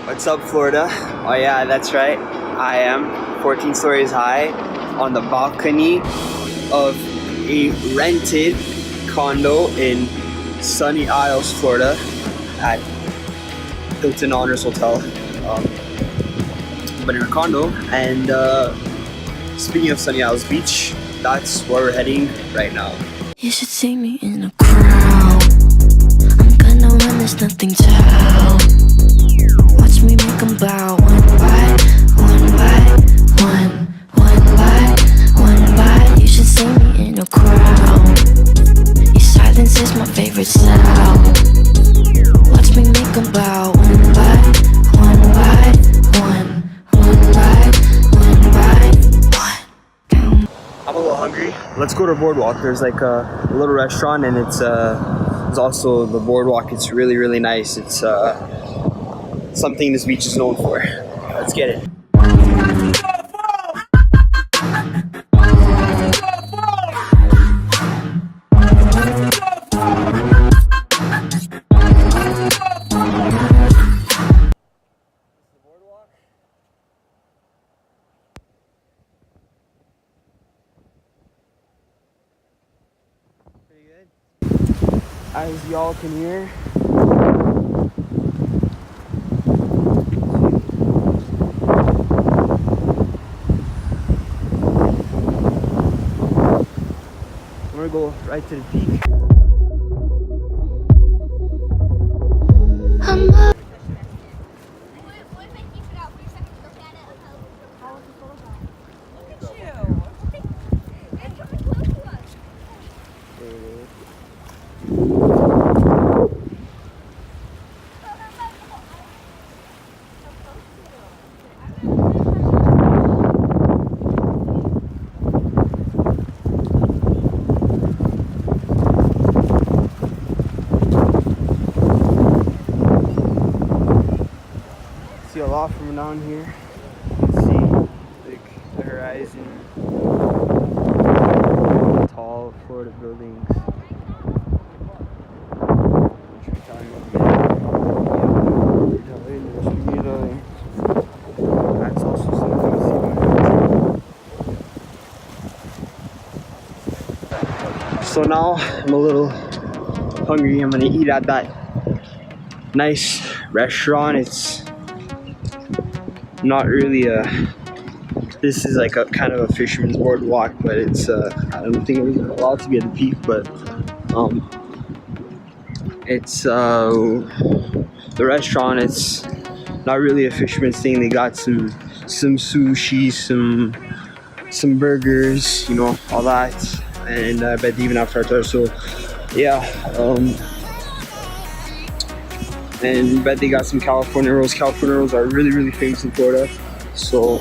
What's up, Florida? Oh yeah, that's right. I am 14 stories high on the balcony of a rented condo in Sunny Isles, Florida at Hilton Honors Hotel. But in a condo, and speaking of Sunny Isles Beach, that's where we're heading right now. You should see me in a crowd. I'm gonna run, there's nothing to help. Watch me make them bow one by one by one, one by one by. You should see me in a crowd. Your silence is my favorite sound. Watch me make them bow one by one by one, one by one by one. I'm a little hungry. Let's go to Boardwalk. There's like a little restaurant, and it's also the Boardwalk. It's really, really nice. It's something this beach is known for. Let's get it. Pretty good. As y'all can hear, I'm gonna go right to the peak. See a lot from down here. You can see like the horizon, tall Florida buildings. That's also something to see. So now I'm a little hungry. I'm gonna eat at that nice restaurant. It's not really this is like a kind of a fisherman's boardwalk, but it's I don't think it was allowed to be at the peak, but it's the restaurant, it's not really a fisherman's thing. They got some sushi, some burgers, you know, all that, and I bet they even have tartare. So yeah, and I bet they got some California rolls. California rolls are really, really famous in Florida. So,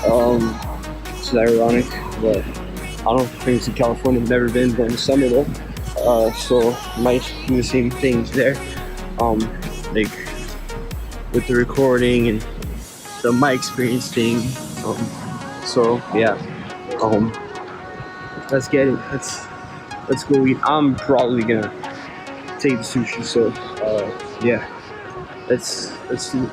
it's ironic, but I don't know if famous in California. I've never been there in the summer though. So might do the same things there. Like with the recording and the my experience thing. So yeah. Let's get it. Let's go eat. I'm probably gonna take the sushi. So yeah, let's do it.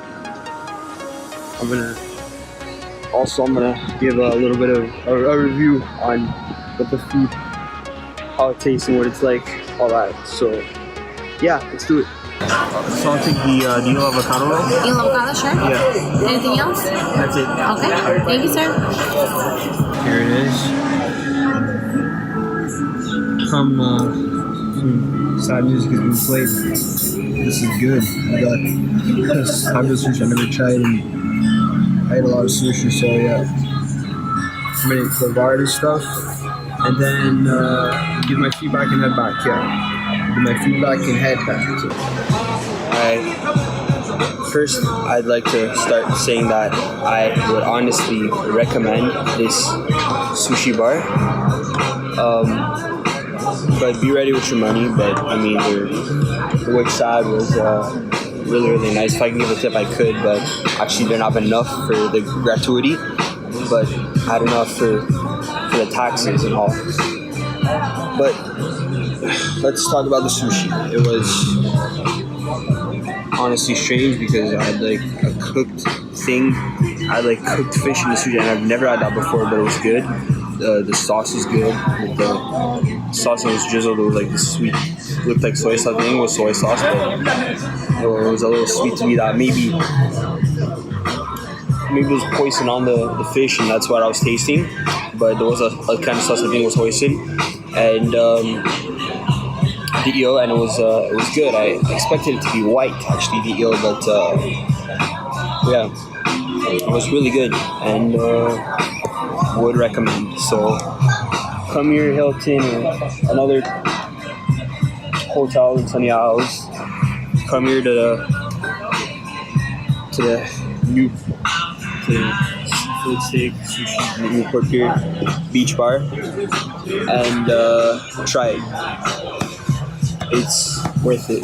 I'm gonna give a little bit of a review on what the food, how it tastes and what it's like, all that. So yeah, let's do it. So I'll take the eel avocado roll. Eel avocado, sure. Yeah. Anything else? That's it. Okay. Thank you, sir. Here it is. Some sad music has been played. This is good. I got taco sushi I never tried, and I ate a lot of sushi, so yeah. I'm gonna eat the bar and stuff, and then give my feedback and head back. Yeah, give my feedback and head back. So. Alright. First, I'd like to start saying that I would honestly recommend this sushi bar. But be ready with your money. But I mean, the wait side was really, really nice. If I can give a tip, I could, but actually didn't have enough for the gratuity, but I had enough for the taxes and all. But let's talk about the sushi. It was honestly strange because I had like a cooked thing. I had like cooked fish in the sushi, and I've never had that before, but it was good. The sauce is good. With the sauce was drizzled with like this sweet, looked like soy sauce. I think it was soy sauce, but it was a little sweet to me. That maybe it was poison on the fish, and that's what I was tasting. But there was a kind of sauce I think was hoisin, and the eel, and it was good. I expected it to be white actually, the eel, but yeah, it was really good, and would recommend. So come here, Hilton, or another hotel in Sunny Isles. Come here to the new seafood steak sushi Newport Pier Beach Bar, and try it. It's worth it.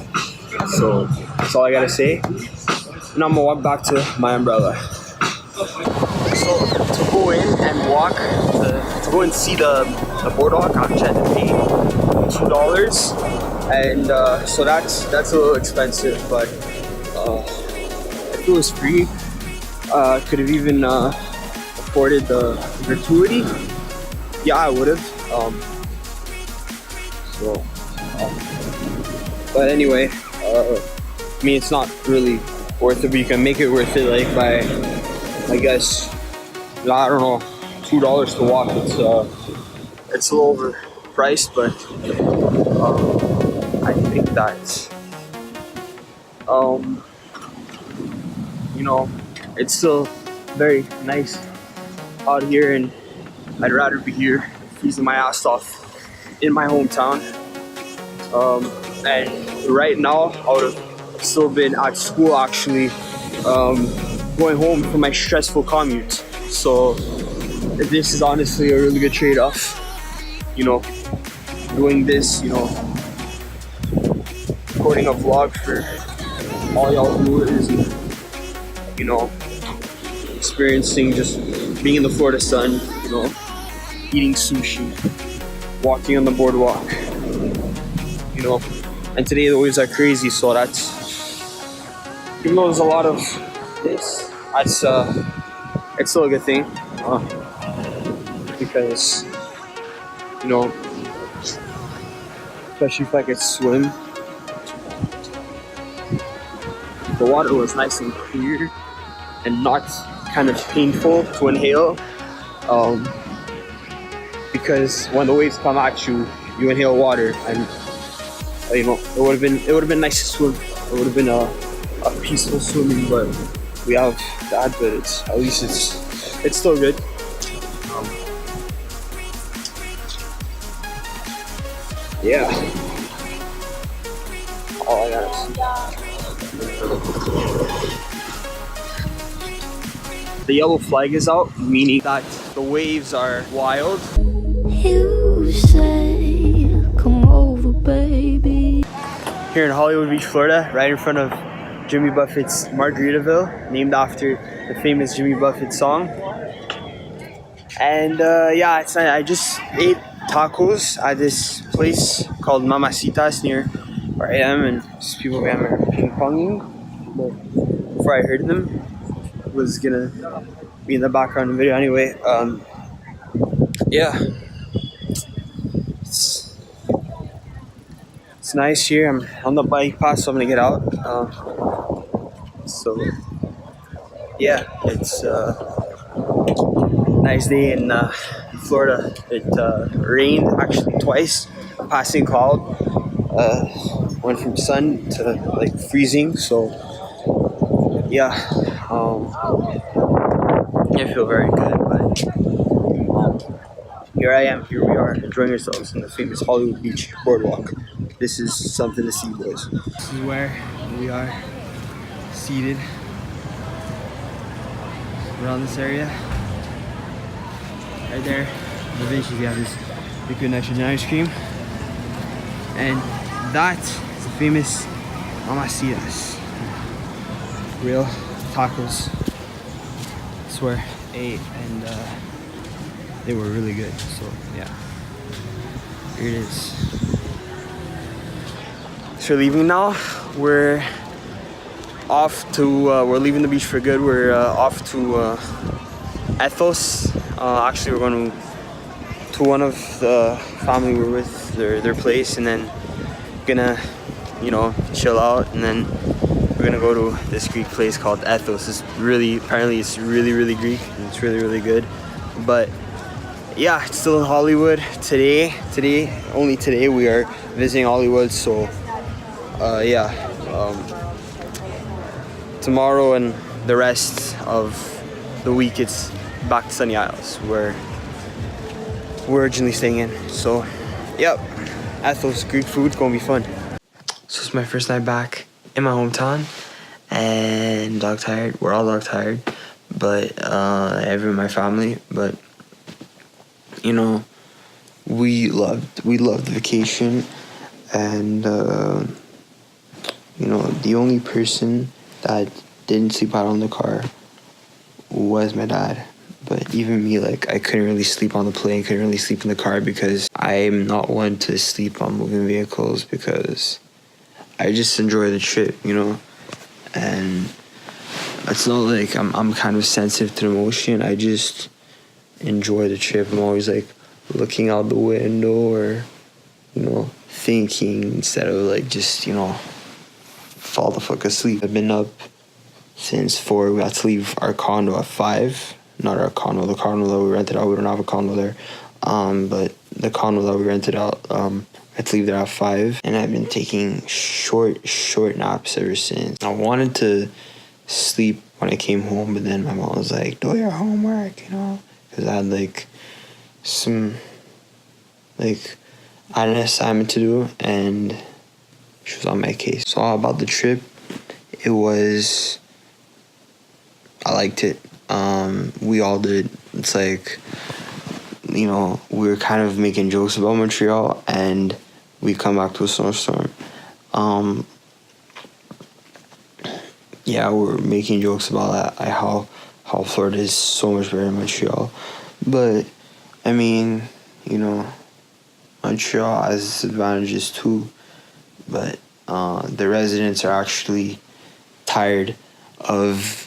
So that's all I gotta say. And I'm gonna walk back to my umbrella. So to go in and walk, to go and see the boardwalk, I actually had to pay $2, and so that's a little expensive. But if it was free, could have even afforded the gratuity. Yeah, I would have. But anyway, I mean, it's not really worth it, but you can make it worth it, like by, I guess, I don't know, $2 to walk. It's a little overpriced, but I think that you know, it's still very nice out here, and I'd rather be here freezing my ass off in my hometown. And right now I would have still been at school actually, going home from my stressful commute. So this is honestly a really good trade-off, you know, doing this, you know, recording a vlog for all y'all viewers, and, you know, experiencing just being in the Florida sun, you know, eating sushi, walking on the boardwalk, you know. And today the waves are crazy, so that's, even though there's a lot of this, that's it's still a good thing, because, you know, especially if I could swim. The water was nice and clear and not kind of painful to inhale, because when the waves come at you, you inhale water, and you know, it would have been nice to swim. It would have been a peaceful swimming, but we have that. But at least it's still good. Yeah. All I got. The yellow flag is out, meaning that the waves are wild. You say, come over, baby. Here in Hollywood Beach, Florida, right in front of Jimmy Buffett's Margaritaville, named after the famous Jimmy Buffett song. And yeah, I just ate tacos at this place called Mamacitas near where I am, and just people behind me are ping ponging. But before I heard them, it was gonna be in the background of the video anyway. Yeah, it's nice here. I'm on the bike path, so I'm gonna get out. So yeah, it's a nice day in Florida. It rained actually twice, a passing cloud. Went from sun to like freezing. So yeah, I feel very good. But here I am. Here we are, enjoying ourselves in the famous Hollywood Beach boardwalk. This is something to see, boys. This is where we are seated around this area. Right there, the benches, we have this liquid nitrogen ice cream. And that is the famous Mamacitas. Real tacos. That's where I ate, and they were really good. So yeah, here it is. So we're leaving now. We're off to, we're leaving the beach for good. We're off to Ethos. Actually, we're going to one of the family we're with, their place, and then gonna, chill out, and then we're gonna go to this Greek place called Ethos. Apparently it's really Greek, and it's really good. But yeah, it's still in Hollywood only today we are visiting Hollywood. So tomorrow and the rest of the week it's back to Sunny Isles, where we're originally staying in. So yep, Ethos, Greek food's gonna be fun. So it's my first night back in my hometown, and dog tired. We're all dog tired, but everyone in my family. But we loved the vacation, and the only person that didn't sleep out on the car was my dad. But even me, like, I couldn't really sleep on the plane, couldn't really sleep in the car, because I'm not one to sleep on moving vehicles, because I just enjoy the trip, and it's not like I'm kind of sensitive to emotion. I just enjoy the trip. I'm always like looking out the window, or thinking, instead of like just fall the fuck asleep. I've been up since 4. We had to leave our condo at 5. Not our condo, the condo that we rented out. We don't have a condo there, but the condo that we rented out, I had to leave there at 5, and I've been taking short naps ever since. I wanted to sleep when I came home, but then my mom was like, do your homework, because I had I had an assignment to do, and she was on my case. So about the trip, I liked it. We all did. It's like, we were kind of making jokes about Montreal, and we come back to a snowstorm. We're making jokes about that, how Florida is so much better than Montreal. But, I mean, Montreal has its advantages too. But the residents are actually tired of,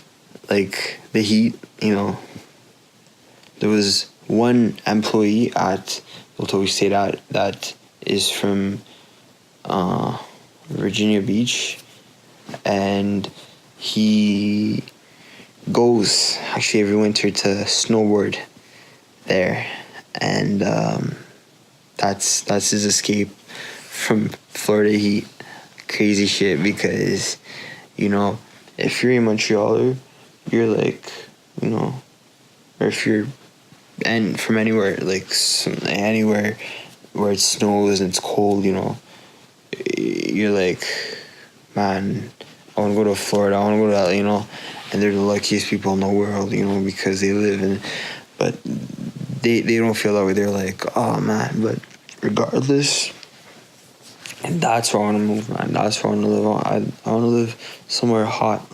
the heat, There was one employee at Hotel we stayed at that is from Virginia Beach, and he goes actually every winter to snowboard there, and that's his escape from Florida heat. Crazy shit, because if you're in Montreal, you're like, or if you're from anywhere, anywhere where it snows and it's cold, you're like, man, I want to go to Florida, I want to go to that, and they're the luckiest people in the world, because they live in, but they don't feel that way. They're like, oh man. But regardless, and that's where I want to move, man. That's where I want to live. I want to live somewhere hot,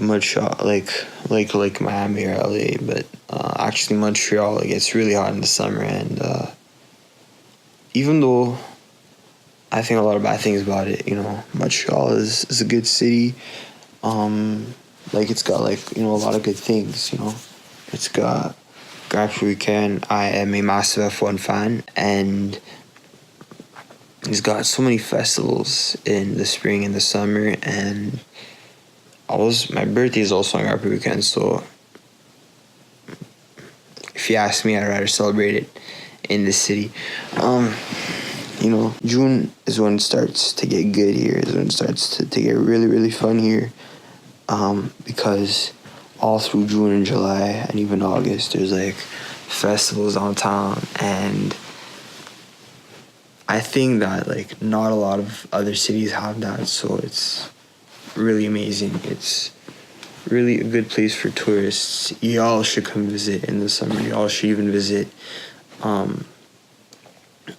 Montreal, like Miami or LA, but actually Montreal, it gets really hot in the summer, and even though I think a lot of bad things about it, Montreal is a good city. It's got a lot of good things, It's got Grand Prix Weekend. I am a massive F1 fan, and it's got so many festivals in the spring and the summer, and my birthday is also on Grand Prix Weekend, so if you ask me, I'd rather celebrate it in the city. June is when it starts to get good here, is when it starts to get really fun here, because all through June and July and even August, there's festivals downtown, and I think that not a lot of other cities have that, so it's really amazing. It's really a good place for tourists. Y'all should come visit in the summer. Y'all should even visit if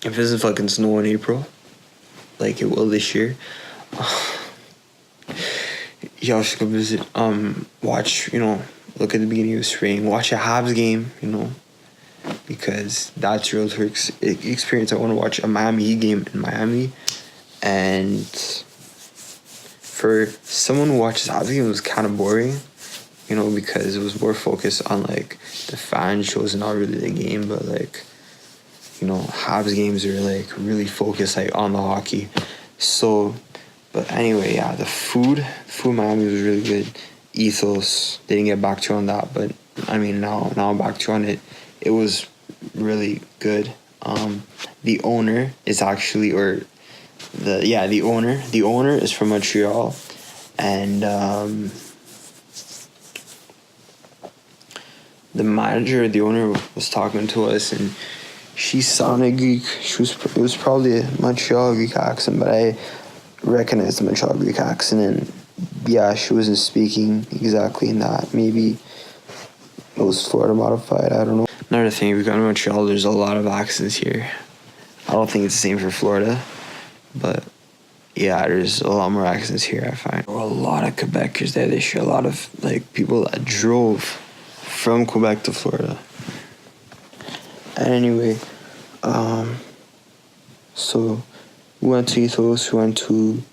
it doesn't fucking snow in April, like it will this year. Y'all should come visit. Watch, look at the beginning of spring. Watch a Habs game, because that's real tourist experience. I want to watch a Miami Heat game in Miami, and for someone who watches Habs games, it was kind of boring, you know, because it was more focused on like the fan shows and not really the game. But like, you know, Habs games are like really focused like on the hockey. So, but anyway, yeah, the food in Miami was really good. Ethos, didn't get back to you on that, but I mean now I'm back to you on it. It was really good. The owner is actually, the owner is from Montreal, and the manager, the owner, was talking to us, and she sounded Greek. It was probably a Montreal Greek accent, but I recognized the Montreal Greek accent, and yeah, she wasn't speaking exactly in that. Maybe it was Florida modified, I don't know. Another thing, we got in Montreal, there's a lot of accents here. I don't think it's the same for Florida, but yeah, there's a lot more accents here, I find. There were a lot of Quebecers there this year, a lot of like people that drove from Quebec to Florida. And anyway, so we went to Ethos, we wanted to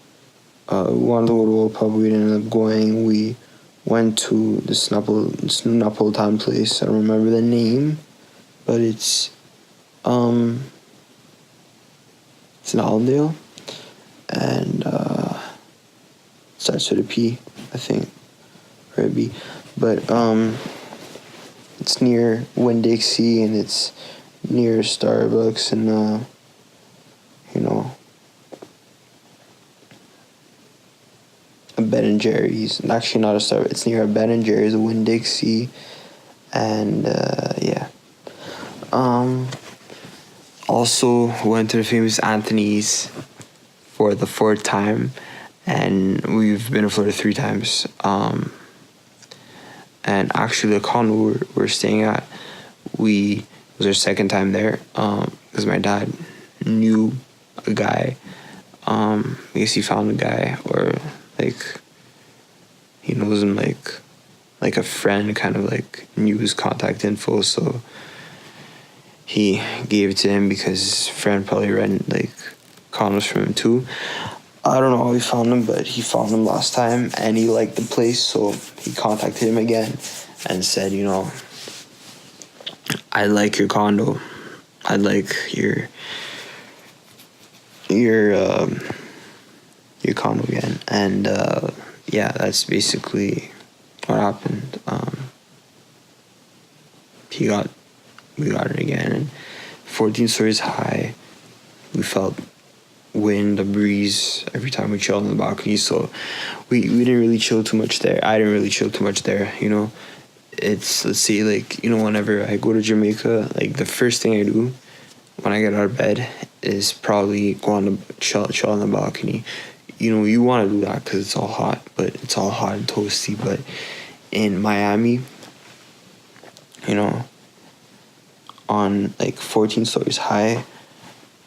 go to Old Pub, we didn't end up going. We went to this Napolitan place, I don't remember the name, but it's in Allendale, and starts with a P, I think, or a B, but it's near Winn-Dixie, and it's near Starbucks, and you know, a Ben and Jerry's. Actually, not a Starbucks. It's near a Ben and Jerry's, a Winn-Dixie, and yeah. Also went to the famous Anthony's for the 4th time, and we've been to Florida 3 times. And actually, the condo we're staying at, it was our 2nd time there, because my dad knew a guy. I guess he found a guy, or like he knows him, like a friend, kind of like knew his contact info, so he gave it to him because his friend probably rented like condos from him too. I don't know how he found him, but he found him last time, and he liked the place, so he contacted him again and said, you know, I like your condo, I like your condo again, and yeah, that's basically what happened. We got it again, and 14 stories high. We felt wind, a breeze every time we chilled on the balcony, so we didn't really chill too much there. I didn't really chill too much there, you know. It's, let's say, like, you know, whenever I go to Jamaica, like, the first thing I do when I get out of bed is probably go on the chill on the balcony. You know, you want to do that because it's all hot, but it's all hot and toasty. But in Miami, you know, on like 14 stories high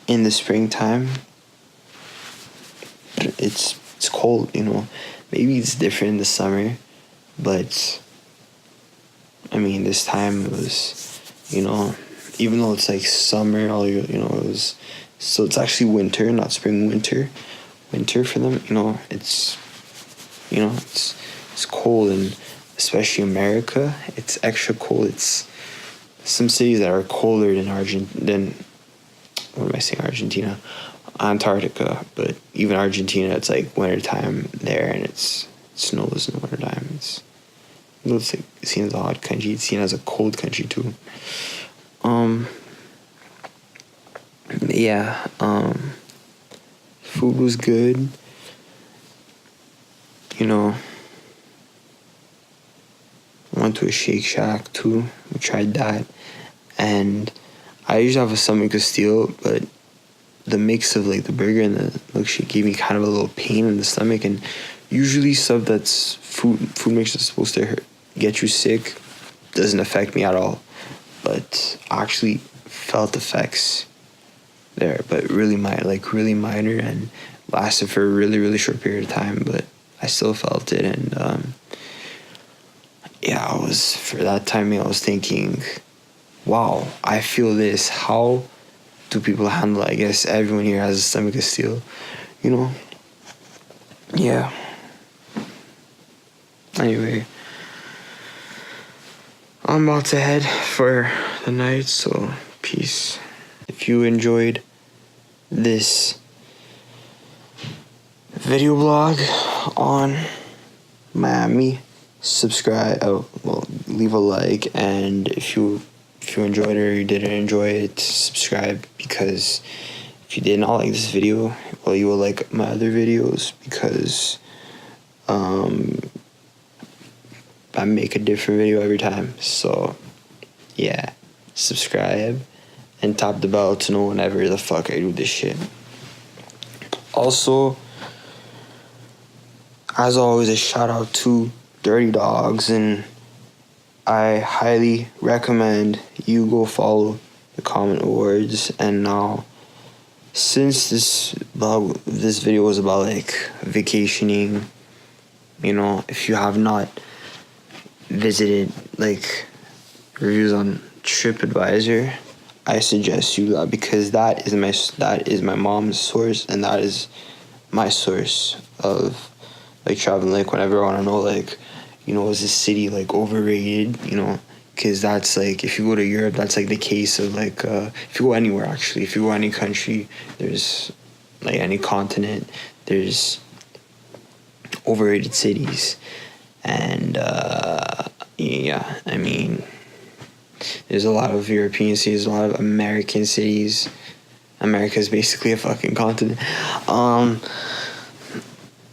in the springtime, it's cold, you know. Maybe it's different in the summer, but I mean, this time it was, you know, even though it's like summer, you know, it was, so it's actually winter, not spring, winter for them, you know. It's, you know, it's cold, and especially America, it's extra cold. It's some cities that are colder than Argentina, Antarctica, but even Argentina, it's like wintertime there, and it snows in the wintertime. It's like seen as a hot country, it's seen as a cold country too. Yeah, food was good, you know. Went to a Shake Shack too, we tried that, and I usually have a stomach of steel, but the mix of like the burger and the milkshake gave me kind of a little pain in the stomach, and usually stuff that's food mix that's supposed to get you sick doesn't affect me at all, but I actually felt effects there, but really minor, and lasted for a really, really short period of time, but I still felt it. And yeah, for that time I was thinking, wow, I feel this, how do people handle it? I guess everyone here has a stomach of steel, you know. Yeah, Anyway, I'm about to head for the night, so peace. If you enjoyed this video blog on Miami, subscribe, leave a like, and if you enjoyed it or you didn't enjoy it, subscribe, because if you did not like this video, well, you will like my other videos, because I make a different video every time. So yeah, subscribe and tap the bell to know whenever the fuck I do this shit. Also, as always, a shout out to Dirty Dogs, and I highly recommend you go follow the Comment Awards. And now, since this video was about like vacationing, you know, if you have not visited like reviews on TripAdvisor, I suggest you that, because that is my mom's source, and that is my source of like traveling. Like whenever I want to know, like, you know, is this city like overrated, you know, because that's like, if you go to Europe, that's like the case of like if you go anywhere, actually, if you go any country, there's like any continent, there's overrated cities. And yeah, I mean, there's a lot of European cities, a lot of American cities. America is basically a fucking continent.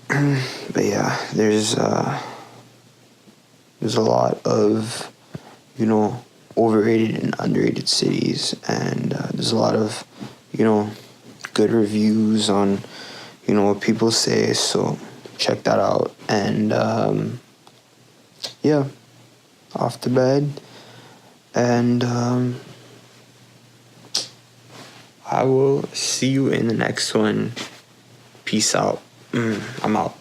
But yeah, there's a lot of, you know, overrated and underrated cities, and there's a lot of, you know, good reviews on, you know, what people say. So check that out. And yeah, off to bed, and I will see you in the next one. Peace out. I'm out.